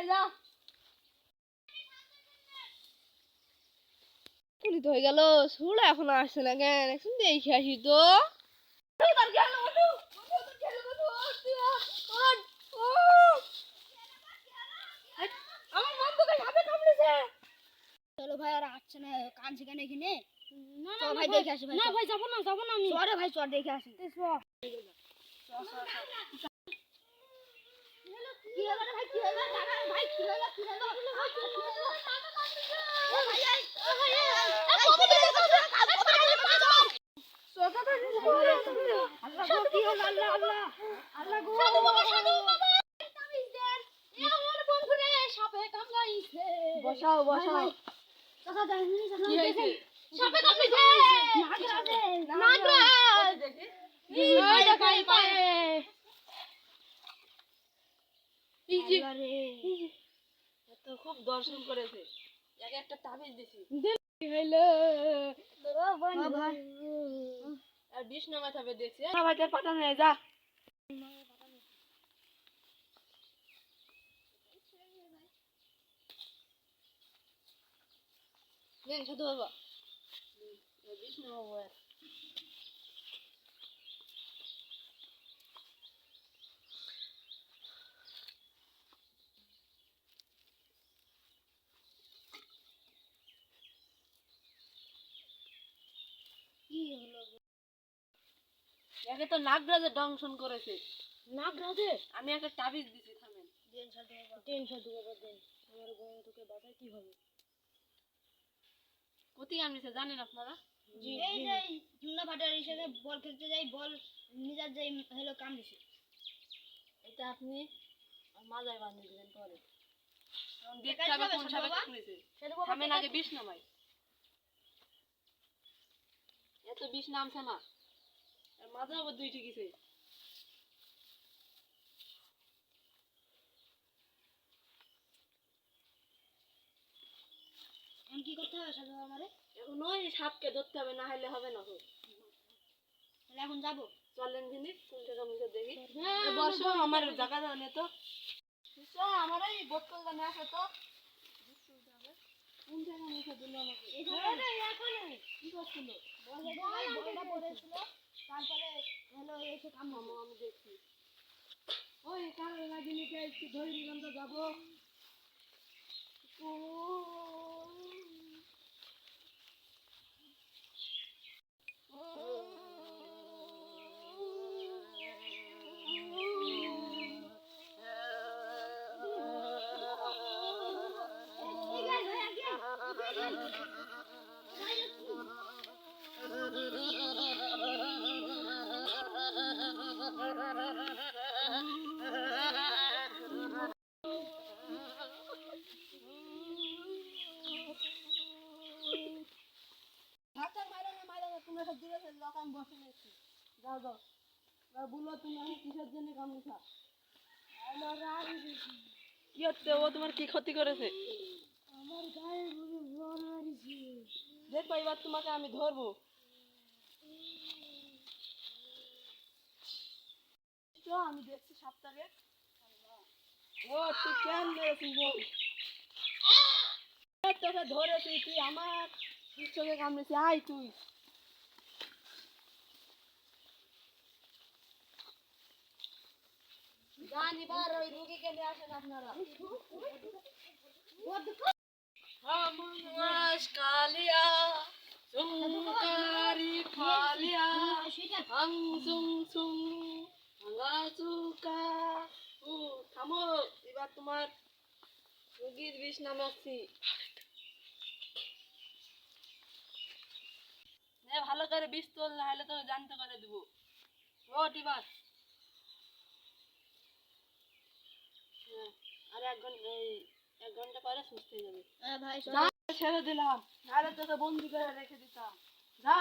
যা পুলিশ হয়ে গেল শুলে এখন আসছে না কেন এখন দেখে আসি তো আমার মন তো সাপে কামড়েছে। চলো ভাই আর আসছে না কানছে কেন এখানে না চল ভাই দেখে আসি ভাই না ভাই যাবো না আমি চল রে ভাই চল দেখে আসি কি হলো রে ভাই কি হলো ভাই কি হলো আল্লাহ গো কি হলো আল্লাহ আল্লাহ আল্লাহ গো সাধু বাবা তাবিজ দেন এ আমার বন্ধুরে সাপে কামড়াইছে বসাও চাচা জানেন কি হয়েছে সাপে কামড়াইছে নাগরাজ দেখি এই দেখাই পায়ে এই যে আরে তো খুব দর্শন করেছে একে একটা তাবিজ দিছি কি হইলো ও বন্ধু ভাই আর বিষ নামা থাকবে দেখছি না ভাই তোর পাতা নেই যা নেন সাধু বাবা বিষ নামাবো কি হলো একে তো নাগরাজে দংশন করেছে নাগরাজে আমি একটা তাবিজ দিছি থামেন দেন সাধু বাবা দেন আমার বন্ধুকে বাঁচাই কি হবে কোথায় কামড়েছে জানেন আপনারা এই যে জুন্না ফাটার হিসেবে বল খেলতে যাই বল নিজের যাই হলো কাম দিছে এটা আপনি মাজায় বাঁধিয়ে দিবেন পরে কারণ দেখতে হবে কোন সাপে কামড়েছে থামেন আগে বিষ নামাই এত বিষ নামছে না আর মাঝে আবার দুই ঠিকইছে এখন কি করতে হবে সাধু বাবা আমারে এখন ওই সাপকে ধরতে হবে না হলে হবে না তো তাহলে এখন যাবো চলেন দিনই কোনটা কামড়েছে দেখি বর্ষা আমার জায়গা জানে তো আমার এই বোতল জানে আসে তো কোন জায়গা মুখে দিল আমাকে এখানে কি করছিল বলটা পড়েছিল তারপরে হলো এসে কাম আমি দেখছি ওই কারণ লাগিনি একটু ধরে নিলাম তো যাবো কি হচ্ছে ও তোমার কি ক্ষতি করেছে আমার গায়ে বল মারিছে দেখো এবার তোমাকে আমি ধরবো আমি দেখছি সাপটাকে ও তুই কেন মেরেছিস বল তোকে ধরেছি তুই আমার চোখে কামড়েছি আয় তুই গান এবার ওই রুগীকে নিয়ে আসেন আপনারা হামনাস কালিয়া সুমকারি খালিয়া হাং সুং সুং হাঙ্গাসুকা ও থামো এবার তোমার রুগীর বিষ নামাচ্ছি ভালো করে বিষ তোল না হলে তো জানতে করে দেবো ও টিবার আর এক ঘন্টা পরে সুস্থ হয়ে যাবে ভাই ছেড়ে দিলাম নাহলে তোকে বন্দি করে রেখে দিতাম যা